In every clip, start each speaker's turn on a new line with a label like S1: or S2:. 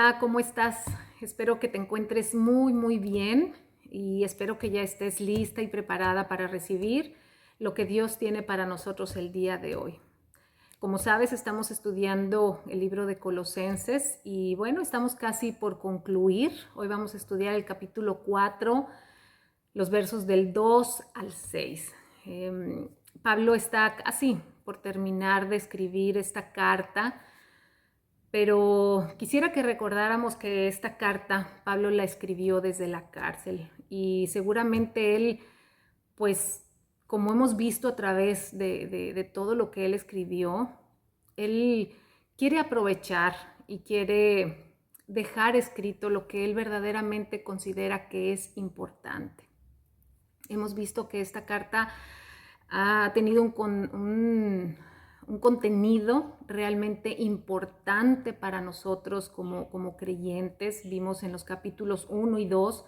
S1: Hola, ¿cómo estás? Espero que te encuentres muy bien y espero que ya estés lista y preparada para recibir lo que Dios tiene para nosotros el día de hoy. Como sabes, estamos estudiando el libro de Colosenses y bueno, estamos casi por concluir. Hoy vamos a estudiar el capítulo 4, los versos del 2 al 6. Pablo está casi por terminar de escribir esta carta, pero quisiera que recordáramos que esta carta Pablo la escribió desde la cárcel y seguramente él, pues como hemos visto a través de todo lo que él escribió, él quiere aprovechar y quiere dejar escrito lo que él verdaderamente considera que es importante. Hemos visto que esta carta ha tenido un contenido realmente importante para nosotros como creyentes. Vimos en los capítulos 1 y 2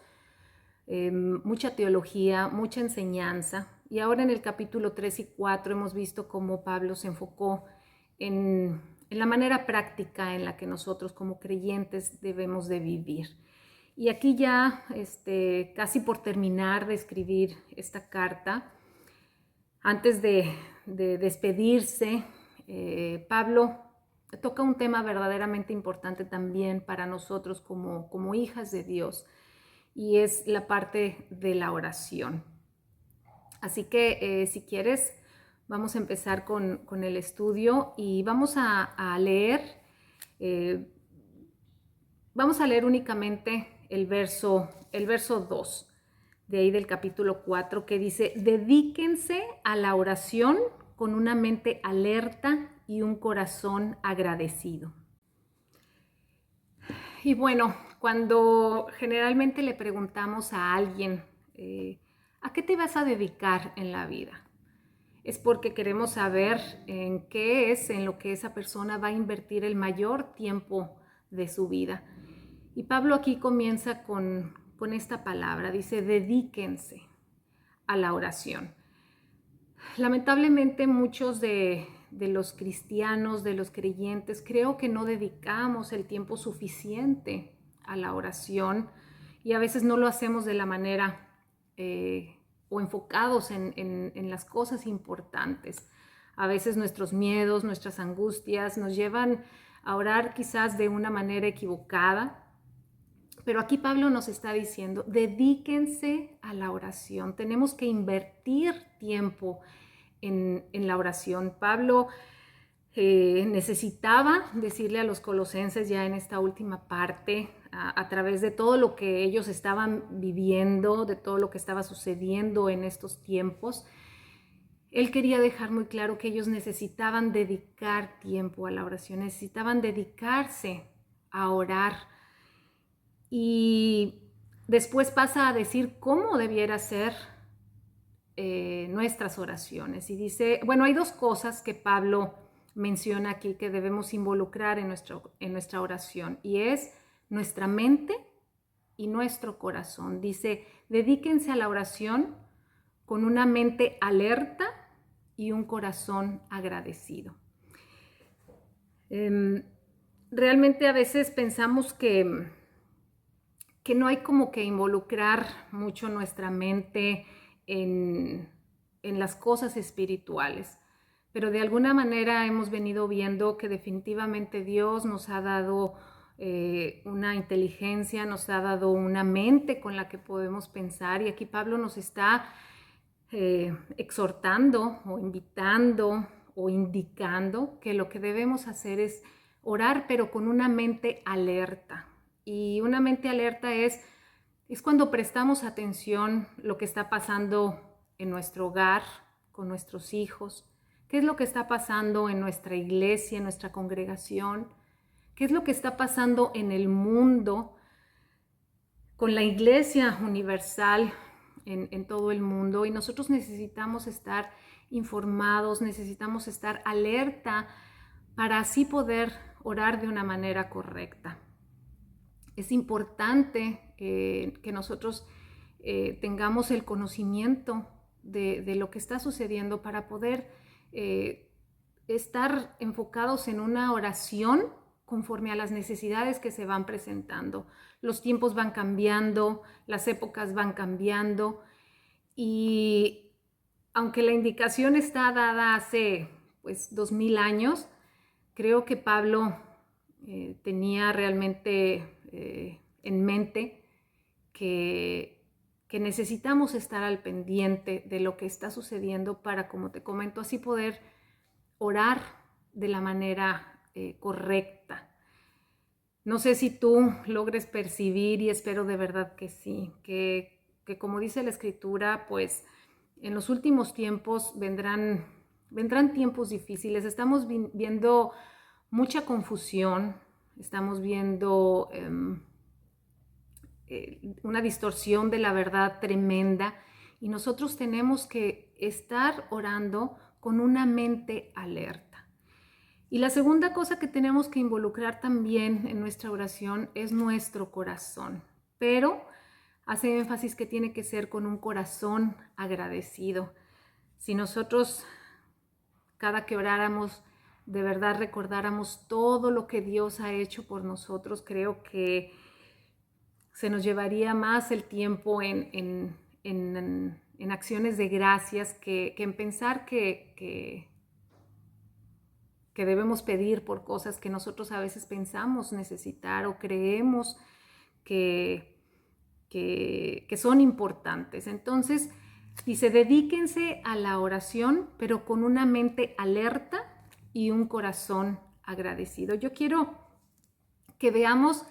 S1: mucha teología, mucha enseñanza. Y ahora en el capítulo 3 y 4 hemos visto cómo Pablo se enfocó en la manera práctica en la que nosotros como creyentes debemos de vivir. Y aquí ya casi por terminar de escribir esta carta, antes de despedirse, Pablo toca un tema verdaderamente importante también para nosotros como hijas de Dios, y es la parte de la oración. Así que si quieres, vamos a empezar con el estudio y vamos a leer, únicamente el verso 2 de ahí del capítulo 4, que dice: dedíquense a la oración con una mente alerta y un corazón agradecido. Y bueno, cuando generalmente le preguntamos a alguien, ¿a qué te vas a dedicar en la vida? Es porque queremos saber en qué es en lo que esa persona va a invertir el mayor tiempo de su vida. Y Pablo aquí comienza con esta palabra, dice: dedíquense a la oración. Lamentablemente muchos de los cristianos, de los creyentes, creo que no dedicamos el tiempo suficiente a la oración y a veces no lo hacemos de la manera o enfocados en las cosas importantes. A veces nuestros miedos, nuestras angustias nos llevan a orar quizás de una manera equivocada. Pero aquí Pablo nos está diciendo: dedíquense a la oración. Tenemos que invertir tiempo en la oración. Pablo necesitaba decirle a los colosenses ya en esta última parte, a través de todo lo que ellos estaban viviendo, de todo lo que estaba sucediendo en estos tiempos, él quería dejar muy claro que ellos necesitaban dedicar tiempo a la oración, necesitaban dedicarse a orar. Y después pasa a decir cómo debiera ser nuestras oraciones. Y dice, bueno, hay dos cosas que Pablo menciona aquí que debemos involucrar en nuestra oración, y es nuestra mente y nuestro corazón. Dice: dedíquense a la oración con una mente alerta y un corazón agradecido. Realmente a veces pensamos que no hay como que involucrar mucho nuestra mente en las cosas espirituales, pero de alguna manera hemos venido viendo que definitivamente Dios nos ha dado una inteligencia, nos ha dado una mente con la que podemos pensar, y aquí Pablo nos está exhortando o invitando o indicando que lo que debemos hacer es orar, pero con una mente alerta. Y una mente alerta es cuando prestamos atención a lo que está pasando en nuestro hogar, con nuestros hijos, qué es lo que está pasando en nuestra iglesia, en nuestra congregación, qué es lo que está pasando en el mundo, con la iglesia universal en todo el mundo. Y nosotros necesitamos estar informados, necesitamos estar alerta para así poder orar de una manera correcta. Es importante que nosotros tengamos el conocimiento de lo que está sucediendo para poder estar enfocados en una oración conforme a las necesidades que se van presentando. Los tiempos van cambiando, las épocas van cambiando y aunque la indicación está dada hace pues 2000 años, creo que Pablo tenía realmente en mente que necesitamos estar al pendiente de lo que está sucediendo para, como te comento, así poder orar de la manera correcta. No sé si tú logres percibir, y espero de verdad que sí, que como dice la Escritura, pues en los últimos tiempos vendrán tiempos difíciles. Estamos viendo mucha confusión, estamos viendo una distorsión de la verdad tremenda, y nosotros tenemos que estar orando con una mente alerta. Y la segunda cosa que tenemos que involucrar también en nuestra oración es nuestro corazón, pero hace énfasis que tiene que ser con un corazón agradecido. Si nosotros cada que oráramos de verdad recordáramos todo lo que Dios ha hecho por nosotros, creo que se nos llevaría más el tiempo en acciones de gracias que en pensar que debemos pedir por cosas que nosotros a veces pensamos necesitar o creemos que son importantes. Entonces, dice, dedíquense a la oración, pero con una mente alerta y un corazón agradecido. Yo quiero que veamos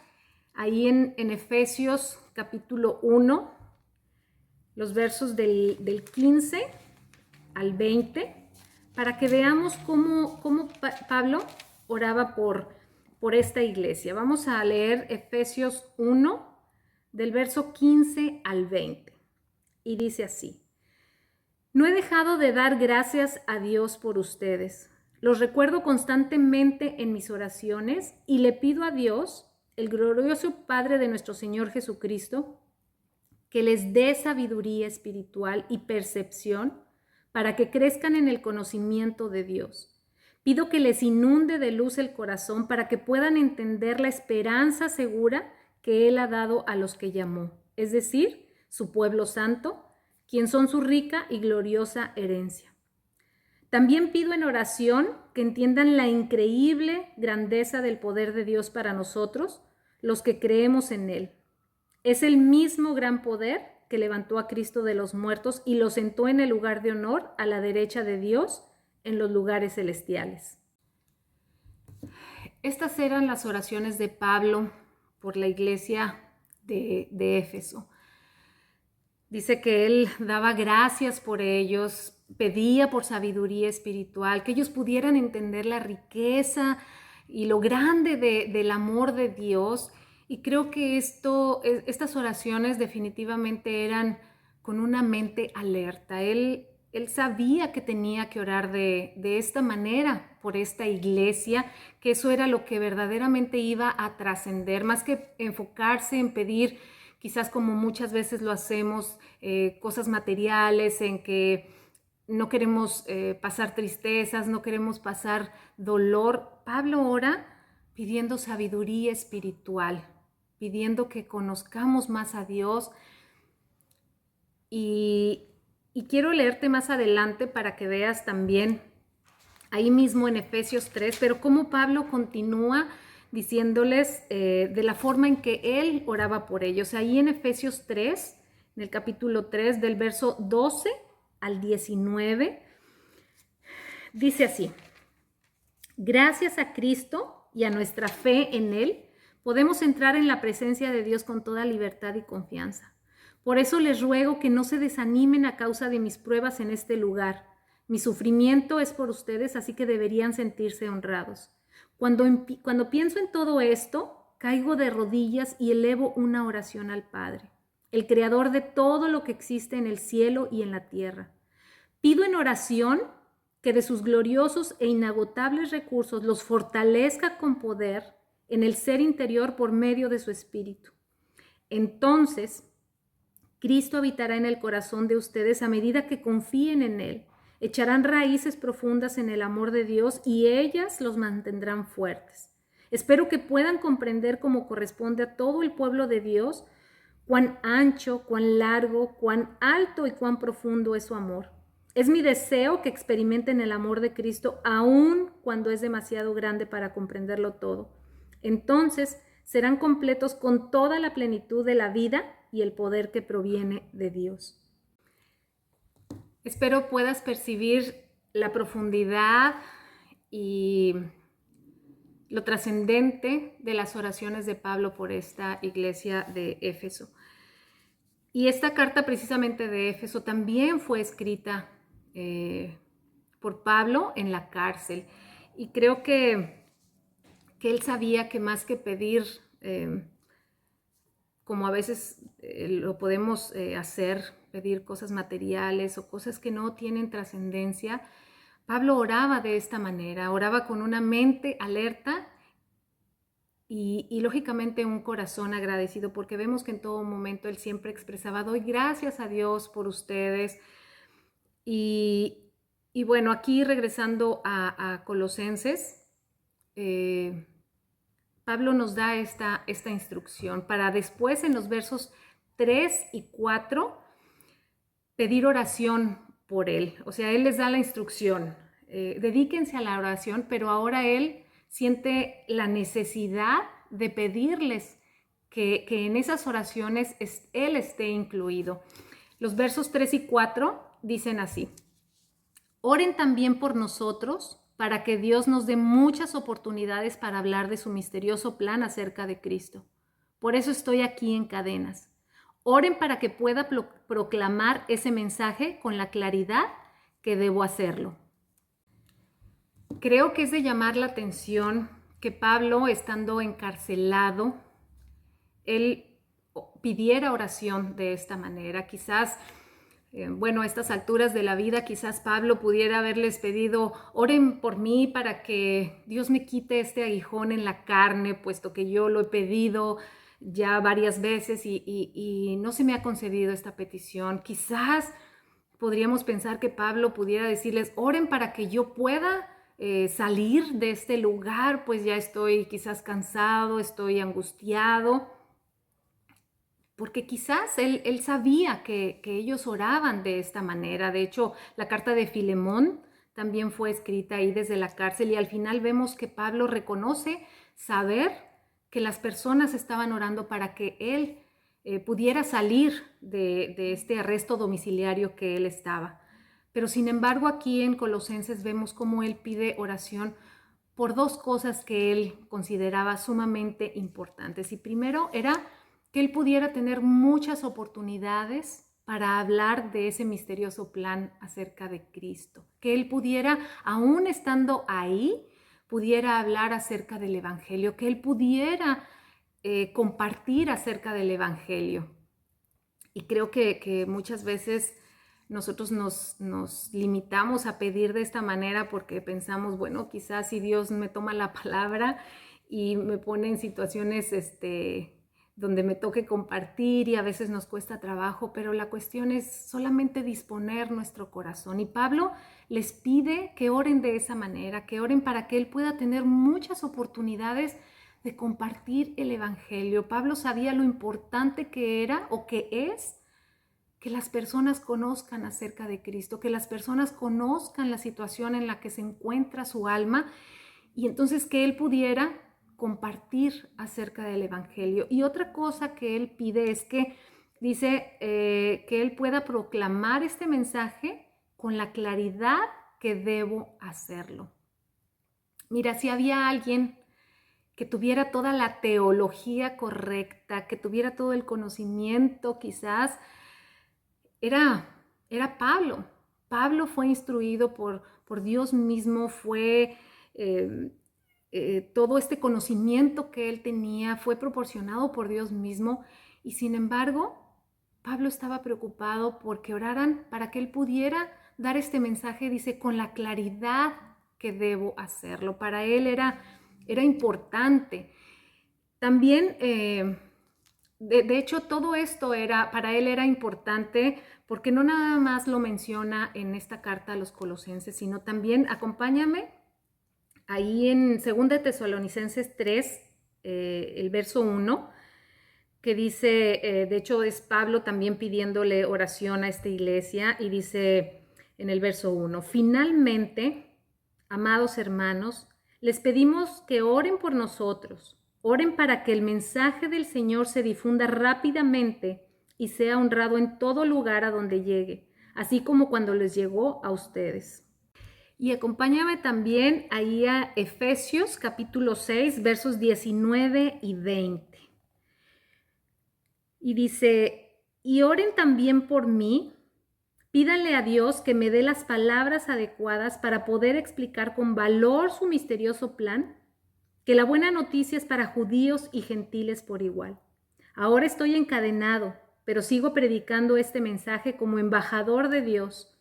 S1: ahí en Efesios capítulo 1, los versos del 15 al 20, para que veamos cómo Pablo oraba por esta iglesia. Vamos a leer Efesios 1, del verso 15 al 20. Y dice así: No he dejado de dar gracias a Dios por ustedes. Los recuerdo constantemente en mis oraciones y le pido a Dios, el glorioso Padre de nuestro Señor Jesucristo, que les dé sabiduría espiritual y percepción para que crezcan en el conocimiento de Dios. Pido que les inunde de luz el corazón para que puedan entender la esperanza segura que Él ha dado a los que llamó, es decir, su pueblo santo, quien son su rica y gloriosa herencia. También pido en oración que entiendan la increíble grandeza del poder de Dios para nosotros, los que creemos en Él. Es el mismo gran poder que levantó a Cristo de los muertos y lo sentó en el lugar de honor a la derecha de Dios en los lugares celestiales. Estas eran las oraciones de Pablo por la iglesia de Éfeso. Dice que él daba gracias por ellos, pedía por sabiduría espiritual, que ellos pudieran entender la riqueza y lo grande del amor de Dios. Y creo que estas oraciones definitivamente eran con una mente alerta. Él sabía que tenía que orar de esta manera por esta iglesia, que eso era lo que verdaderamente iba a trascender, más que enfocarse en pedir, quizás como muchas veces lo hacemos, cosas materiales, en que no queremos pasar tristezas, no queremos pasar dolor. Pablo ora pidiendo sabiduría espiritual, pidiendo que conozcamos más a Dios. Y quiero leerte más adelante para que veas también ahí mismo en Efesios 3, pero cómo Pablo continúa diciéndoles de la forma en que él oraba por ellos. Ahí en Efesios 3, en el capítulo 3, del verso 12 al 19, dice así: Gracias a Cristo y a nuestra fe en Él, podemos entrar en la presencia de Dios con toda libertad y confianza. Por eso les ruego que no se desanimen a causa de mis pruebas en este lugar. Mi sufrimiento es por ustedes, así que deberían sentirse honrados. Cuando pienso en todo esto, caigo de rodillas y elevo una oración al Padre, el creador de todo lo que existe en el cielo y en la tierra. Pido en oración que de sus gloriosos e inagotables recursos los fortalezca con poder en el ser interior por medio de su Espíritu. Entonces, Cristo habitará en el corazón de ustedes a medida que confíen en Él. Echarán raíces profundas en el amor de Dios y ellas los mantendrán fuertes. Espero que puedan comprender como corresponde a todo el pueblo de Dios cuán ancho, cuán largo, cuán alto y cuán profundo es su amor. Es mi deseo que experimenten el amor de Cristo aun cuando es demasiado grande para comprenderlo todo. Entonces serán completos con toda la plenitud de la vida y el poder que proviene de Dios. Espero puedas percibir la profundidad y lo trascendente de las oraciones de Pablo por esta iglesia de Éfeso. Y esta carta precisamente de Éfeso también fue escrita por Pablo en la cárcel. Y creo que él sabía que más que pedir, como a veces lo podemos hacer, pedir cosas materiales o cosas que no tienen trascendencia, Pablo oraba de esta manera, oraba con una mente alerta y lógicamente un corazón agradecido, porque vemos que en todo momento él siempre expresaba, doy gracias a Dios por ustedes. Y bueno, aquí regresando a Colosenses, Pablo nos da esta instrucción para después en los versos 3 y 4 pedir oración por él. O sea, él les da la instrucción, dedíquense a la oración, pero ahora él siente la necesidad de pedirles que en esas oraciones él esté incluido. Los versos 3 y 4 dicen así: oren también por nosotros para que Dios nos dé muchas oportunidades para hablar de su misterioso plan acerca de Cristo. Por eso estoy aquí en cadenas. Oren para que pueda proclamar ese mensaje con la claridad que debo hacerlo. Creo que es de llamar la atención que Pablo, estando encarcelado, él pidiera oración de esta manera. Quizás, a estas alturas de la vida, quizás Pablo pudiera haberles pedido, oren por mí para que Dios me quite este aguijón en la carne, puesto que yo lo he pedido ya varias veces y no se me ha concedido esta petición. Quizás podríamos pensar que Pablo pudiera decirles, oren para que yo pueda salir de este lugar, pues ya estoy quizás cansado, estoy angustiado, porque quizás él sabía que ellos oraban de esta manera. De hecho, la carta de Filemón también fue escrita ahí desde la cárcel y al final vemos que Pablo reconoce saber que las personas estaban orando para que él pudiera salir de este arresto domiciliario que él estaba. Pero sin embargo, aquí en Colosenses vemos cómo él pide oración por dos cosas que él consideraba sumamente importantes. Y primero era que él pudiera tener muchas oportunidades para hablar de ese misterioso plan acerca de Cristo. Que él pudiera, aún estando ahí, pudiera hablar acerca del Evangelio, que él pudiera compartir acerca del Evangelio. Y creo que muchas veces nosotros nos limitamos a pedir de esta manera porque pensamos, bueno, quizás si Dios me toma la palabra y me pone en situaciones donde me toque compartir y a veces nos cuesta trabajo, pero la cuestión es solamente disponer nuestro corazón. Y Pablo les pide que oren de esa manera, que oren para que él pueda tener muchas oportunidades de compartir el Evangelio. Pablo sabía lo importante que era o que es que las personas conozcan acerca de Cristo, que las personas conozcan la situación en la que se encuentra su alma y entonces que él pudiera compartir acerca del Evangelio. Y otra cosa que él pide es que dice que él pueda proclamar este mensaje con la claridad que debo hacerlo. Mira, si había alguien que tuviera toda la teología correcta, que tuviera todo el conocimiento, quizás era Pablo. Pablo fue instruido por Dios mismo, fue todo este conocimiento que él tenía, fue proporcionado por Dios mismo y sin embargo, Pablo estaba preocupado porque oraran para que él pudiera dar este mensaje, dice, con la claridad que debo hacerlo. Para él era importante. También, de hecho, todo esto para él era importante porque no nada más lo menciona en esta carta a los Colosenses, sino también, acompáñame ahí en 2 Tesalonicenses 3, el verso 1, que dice, de hecho es Pablo también pidiéndole oración a esta iglesia, y dice en el verso 1, finalmente, amados hermanos, les pedimos que oren por nosotros, oren para que el mensaje del Señor se difunda rápidamente y sea honrado en todo lugar a donde llegue, así como cuando les llegó a ustedes. Y acompáñame también ahí a Efesios capítulo 6, versos 19 y 20. Y dice, y oren también por mí, pídanle a Dios que me dé las palabras adecuadas para poder explicar con valor su misterioso plan, que la buena noticia es para judíos y gentiles por igual. Ahora estoy encadenado, pero sigo predicando este mensaje como embajador de Dios.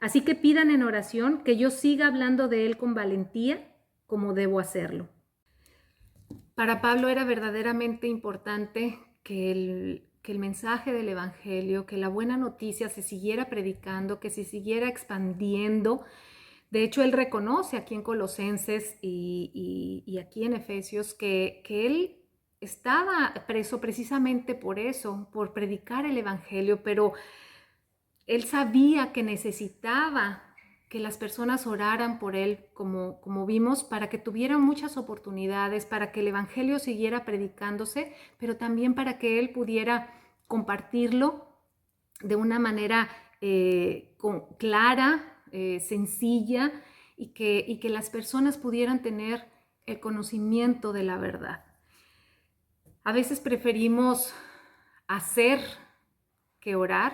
S1: Así que pidan en oración que yo siga hablando de él con valentía, como debo hacerlo. Para Pablo era verdaderamente importante que el mensaje del Evangelio, que la buena noticia se siguiera predicando, que se siguiera expandiendo. De hecho, él reconoce aquí en Colosenses y aquí en Efesios que él estaba preso precisamente por eso, por predicar el Evangelio, pero él sabía que necesitaba que las personas oraran por él, como vimos, para que tuvieran muchas oportunidades, para que el Evangelio siguiera predicándose, pero también para que él pudiera compartirlo de una manera clara, sencilla, y que las personas pudieran tener el conocimiento de la verdad. A veces preferimos hacer que orar,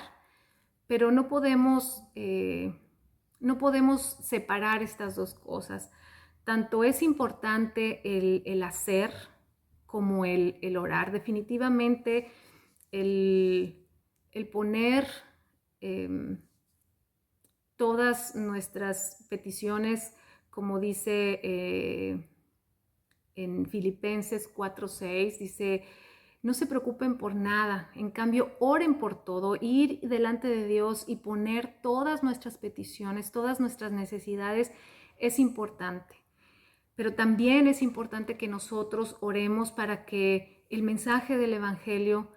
S1: pero no podemos separar estas dos cosas. Tanto es importante el hacer como el orar. Definitivamente el poner todas nuestras peticiones, como dice en Filipenses 4:6, dice, no se preocupen por nada, en cambio oren por todo, ir delante de Dios y poner todas nuestras peticiones, todas nuestras necesidades es importante. Pero también es importante que nosotros oremos para que el mensaje del Evangelio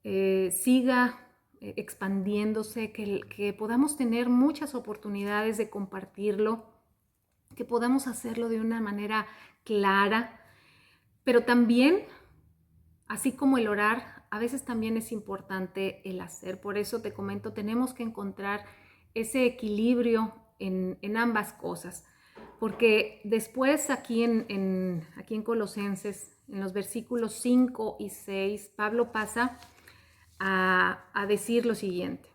S1: siga expandiéndose, que podamos tener muchas oportunidades de compartirlo, que podamos hacerlo de una manera clara, pero también, así como el orar, a veces también es importante el hacer. Por eso te comento, tenemos que encontrar ese equilibrio en ambas cosas. Porque después aquí en Colosenses, en los versículos 5 y 6, Pablo pasa a decir lo siguiente.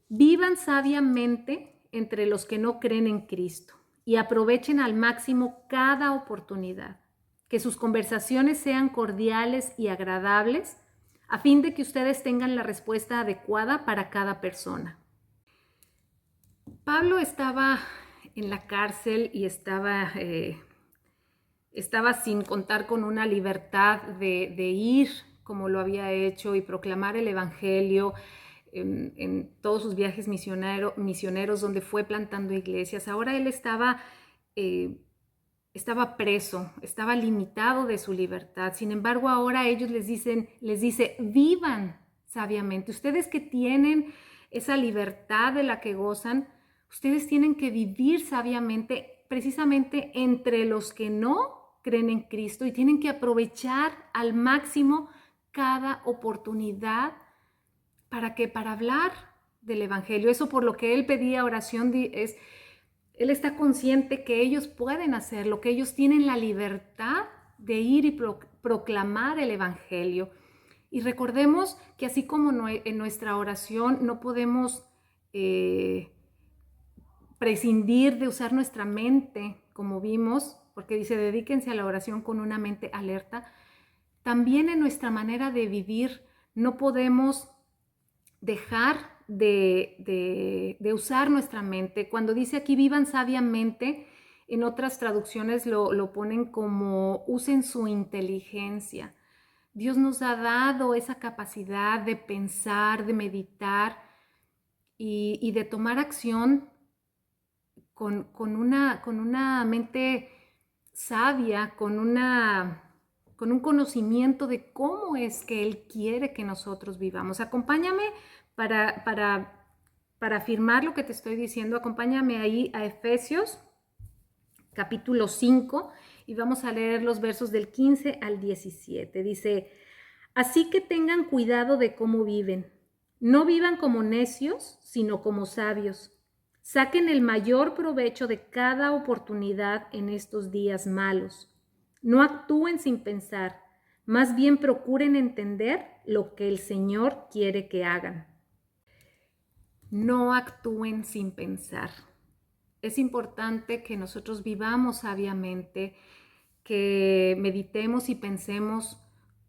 S1: Vivan sabiamente entre los que no creen en Cristo y aprovechen al máximo cada oportunidad. Que sus conversaciones sean cordiales y agradables a fin de que ustedes tengan la respuesta adecuada para cada persona. Pablo estaba en la cárcel y estaba sin contar con una libertad de ir como lo había hecho y proclamar el Evangelio en todos sus viajes misioneros donde fue plantando iglesias. Ahora él estaba preso, estaba limitado de su libertad. Sin embargo, ahora ellos les dice, vivan sabiamente. Ustedes que tienen esa libertad de la que gozan, ustedes tienen que vivir sabiamente, precisamente entre los que no creen en Cristo, y tienen que aprovechar al máximo cada oportunidad para hablar del Evangelio. Eso por lo que él pedía oración es, él está consciente que ellos pueden hacerlo, que ellos tienen la libertad de ir y proclamar el Evangelio. Y recordemos que así como en nuestra oración no podemos prescindir de usar nuestra mente, como vimos, porque dice, dedíquense a la oración con una mente alerta, también en nuestra manera de vivir no podemos dejar de usar nuestra mente. Cuando dice aquí vivan sabiamente, en otras traducciones lo ponen como usen su inteligencia. Dios nos ha dado esa capacidad de pensar, de meditar y de tomar acción con una mente sabia, con un conocimiento de cómo es que Él quiere que nosotros vivamos. Acompáñame para afirmar lo que te estoy diciendo. Acompáñame ahí a Efesios capítulo 5 y vamos a leer los versos del 15 al 17. Dice: así que tengan cuidado de cómo viven. No vivan como necios, sino como sabios. Saquen el mayor provecho de cada oportunidad en estos días malos. No actúen sin pensar, más bien procuren entender lo que el Señor quiere que hagan. No actúen sin pensar. Es importante que nosotros vivamos sabiamente, que meditemos y pensemos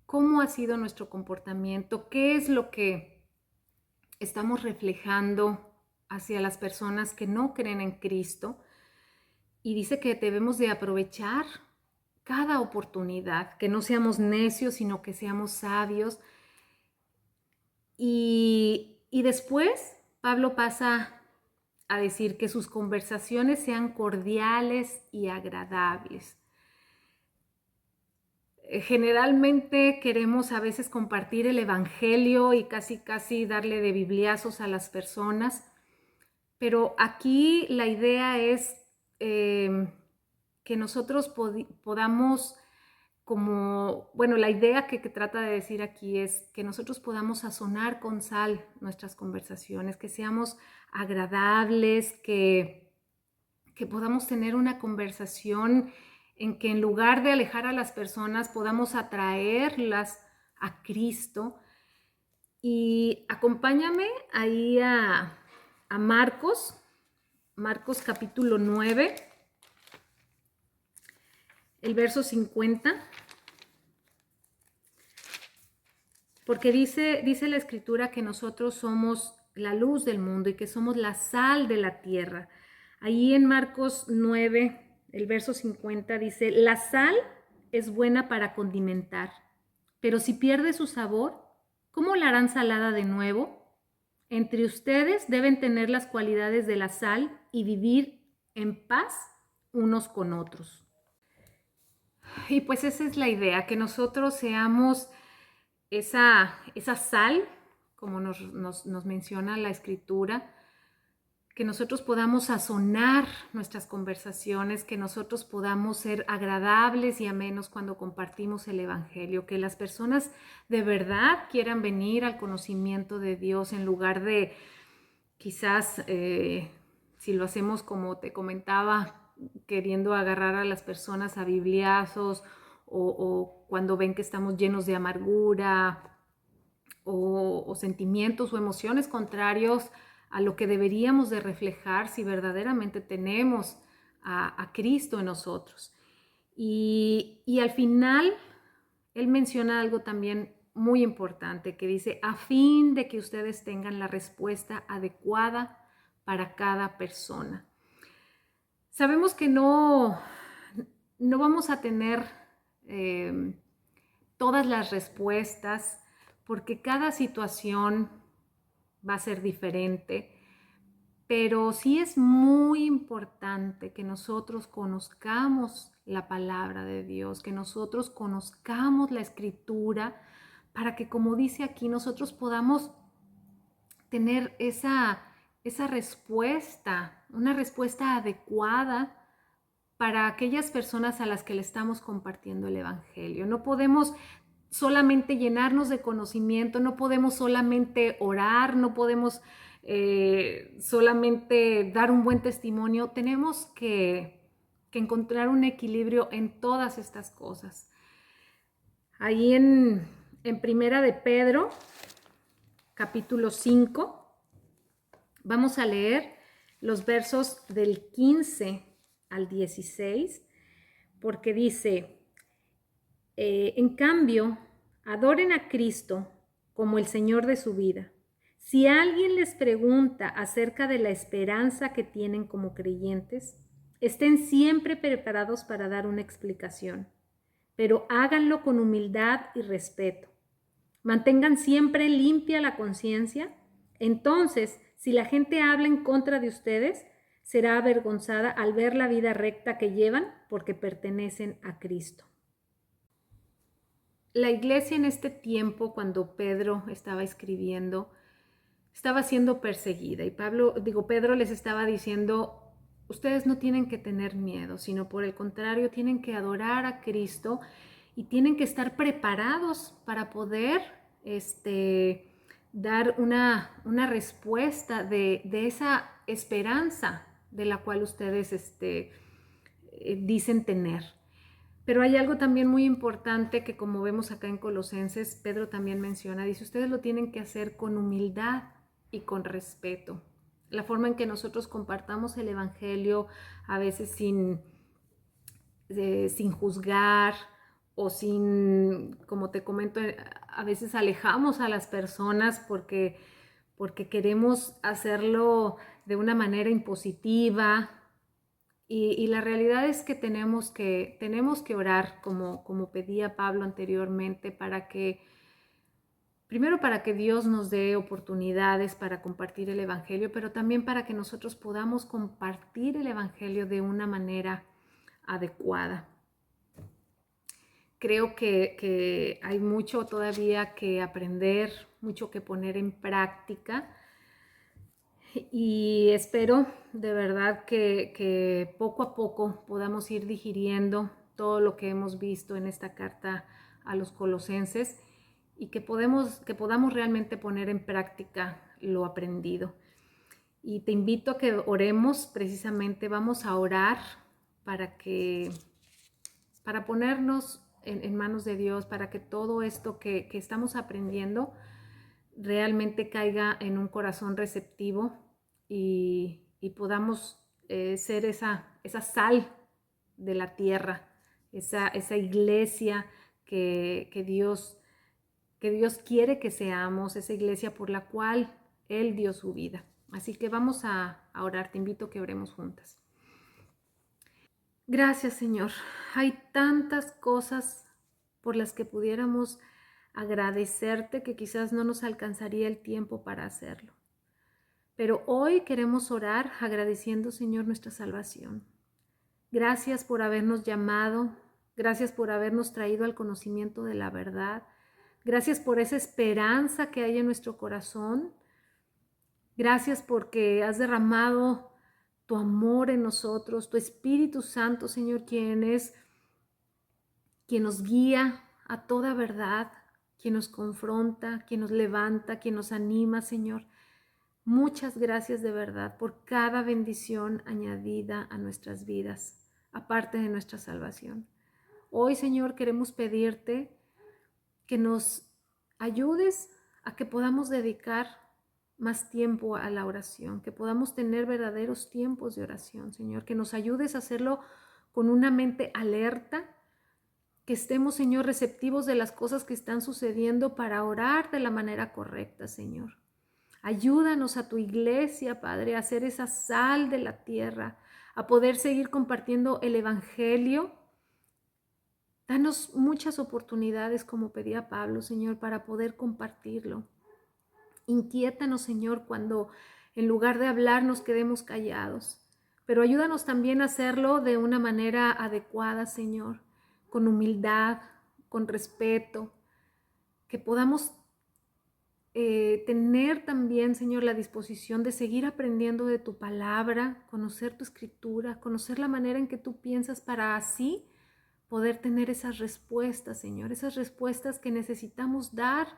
S1: cómo ha sido nuestro comportamiento, qué es lo que estamos reflejando hacia las personas que no creen en Cristo. Y dice que debemos de aprovechar cada oportunidad, que no seamos necios, sino que seamos sabios. Y después Pablo pasa a decir que sus conversaciones sean cordiales y agradables. Generalmente queremos a veces compartir el evangelio y casi darle de bibliazos a las personas, pero aquí la idea es que nosotros podamos la idea que trata de decir aquí es que nosotros podamos sazonar con sal nuestras conversaciones, que seamos agradables, que podamos tener una conversación en que en lugar de alejar a las personas podamos atraerlas a Cristo. Y acompáñame ahí a Marcos capítulo 9, el verso 50. Porque dice la Escritura que nosotros somos la luz del mundo y que somos la sal de la tierra. Ahí en Marcos 9, el verso 50 dice: la sal es buena para condimentar, pero si pierde su sabor, ¿cómo la harán salada de nuevo? Entre ustedes deben tener las cualidades de la sal y vivir en paz unos con otros. Y pues esa es la idea, que nosotros seamos esa sal, como nos menciona la Escritura, que nosotros podamos sazonar nuestras conversaciones, que nosotros podamos ser agradables y amenos cuando compartimos el Evangelio, que las personas de verdad quieran venir al conocimiento de Dios en lugar de quizás, si lo hacemos como te comentaba, queriendo agarrar a las personas a bibliazos o cuando ven que estamos llenos de amargura o sentimientos o emociones contrarios a lo que deberíamos de reflejar si verdaderamente tenemos a Cristo en nosotros. Y al final, él menciona algo también muy importante que dice: a fin de que ustedes tengan la respuesta adecuada para cada persona. Sabemos que no vamos a tener todas las respuestas, porque cada situación va a ser diferente, pero sí es muy importante que nosotros conozcamos la palabra de Dios, que nosotros conozcamos la Escritura, para que, como dice aquí, nosotros podamos tener esa respuesta, una respuesta adecuada para aquellas personas a las que le estamos compartiendo el Evangelio. No podemos solamente llenarnos de conocimiento, no podemos solamente orar, no podemos solamente dar un buen testimonio. Tenemos que encontrar un equilibrio en todas estas cosas. Ahí en Primera de Pedro, capítulo 5, vamos a leer los versos del 15 al 16, porque dice: en cambio, adoren a Cristo como el Señor de su vida. Si alguien les pregunta acerca de la esperanza que tienen como creyentes, estén siempre preparados para dar una explicación, pero háganlo con humildad y respeto. Mantengan siempre limpia la conciencia. Entonces, si la gente habla en contra de ustedes, será avergonzada al ver la vida recta que llevan porque pertenecen a Cristo. La iglesia en este tiempo, cuando Pedro estaba escribiendo, estaba siendo perseguida y Pedro les estaba diciendo, ustedes no tienen que tener miedo, sino por el contrario, tienen que adorar a Cristo y tienen que estar preparados para poder dar una respuesta de esa esperanza de la cual ustedes dicen tener. Pero hay algo también muy importante que, como vemos acá en Colosenses, Pedro también menciona, dice, ustedes lo tienen que hacer con humildad y con respeto. La forma en que nosotros compartamos el evangelio, a veces sin juzgar o sin, como te comento, a veces alejamos a las personas porque queremos hacerlo de una manera impositiva. Y la realidad es que tenemos que orar, como pedía Pablo anteriormente, primero para que Dios nos dé oportunidades para compartir el Evangelio, pero también para que nosotros podamos compartir el Evangelio de una manera adecuada. Creo que hay mucho todavía que aprender, mucho que poner en práctica. Y espero de verdad que poco a poco podamos ir digiriendo todo lo que hemos visto en esta carta a los colosenses y que podamos realmente poner en práctica lo aprendido. Y te invito a que oremos precisamente, vamos a orar para ponernos en manos de Dios, para que todo esto que estamos aprendiendo realmente caiga en un corazón receptivo y podamos ser esa sal de la tierra, esa iglesia que Dios quiere que seamos, esa iglesia por la cual Él dio su vida. Así que vamos a orar, te invito a que oremos juntas. Gracias, Señor. Hay tantas cosas por las que pudiéramos agradecerte que quizás no nos alcanzaría el tiempo para hacerlo. Pero hoy queremos orar agradeciendo, Señor, nuestra salvación. Gracias por habernos llamado, gracias por habernos traído al conocimiento de la verdad, gracias por esa esperanza que hay en nuestro corazón, gracias porque has derramado tu amor en nosotros, tu Espíritu Santo, Señor, quien nos guía a toda verdad, quien nos confronta, quien nos levanta, quien nos anima, Señor. Muchas gracias de verdad por cada bendición añadida a nuestras vidas, aparte de nuestra salvación. Hoy, Señor, queremos pedirte que nos ayudes a que podamos dedicar más tiempo a la oración, que podamos tener verdaderos tiempos de oración, Señor, que nos ayudes a hacerlo con una mente alerta, que estemos, Señor, receptivos de las cosas que están sucediendo para orar de la manera correcta, Señor. Ayúdanos a tu iglesia, Padre, a ser esa sal de la tierra, a poder seguir compartiendo el Evangelio. Danos muchas oportunidades, como pedía Pablo, Señor, para poder compartirlo. Inquiétanos, Señor, cuando en lugar de hablar nos quedemos callados, pero ayúdanos también a hacerlo de una manera adecuada, Señor, con humildad, con respeto, que podamos tener también, Señor, la disposición de seguir aprendiendo de tu palabra, conocer tu escritura, conocer la manera en que tú piensas para así poder tener esas respuestas, Señor, esas respuestas que necesitamos dar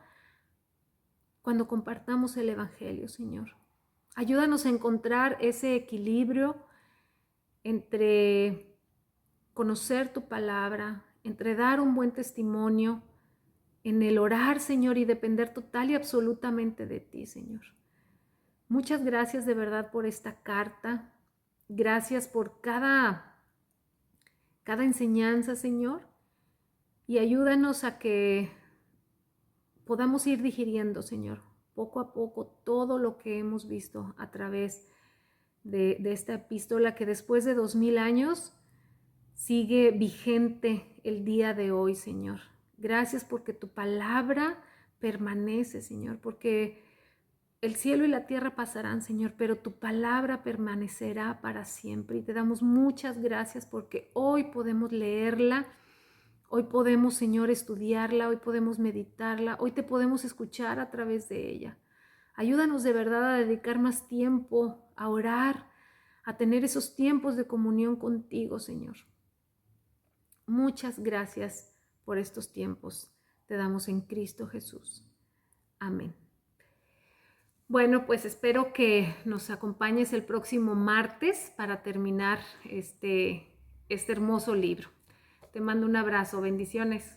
S1: cuando compartamos el Evangelio, Señor. Ayúdanos a encontrar ese equilibrio entre conocer tu palabra, entre dar un buen testimonio, en el orar, Señor, y depender total y absolutamente de ti, Señor. Muchas gracias de verdad por esta carta. Gracias por cada enseñanza, Señor. Y ayúdanos a que podamos ir digiriendo, Señor, poco a poco todo lo que hemos visto a través de esta epístola que después de 2000 años sigue vigente el día de hoy, Señor. Gracias porque tu palabra permanece, Señor, porque El cielo y la tierra pasarán, Señor, pero tu palabra permanecerá para siempre. Y te damos muchas gracias porque hoy podemos leerla, hoy podemos, Señor, estudiarla, hoy podemos meditarla, hoy te podemos escuchar a través de ella. Ayúdanos de verdad a dedicar más tiempo, a orar, a tener esos tiempos de comunión contigo, Señor. Muchas gracias por estos tiempos. Te damos en Cristo Jesús. Amén. Bueno, pues espero que nos acompañes el próximo martes para terminar este hermoso libro. Te mando un abrazo, bendiciones.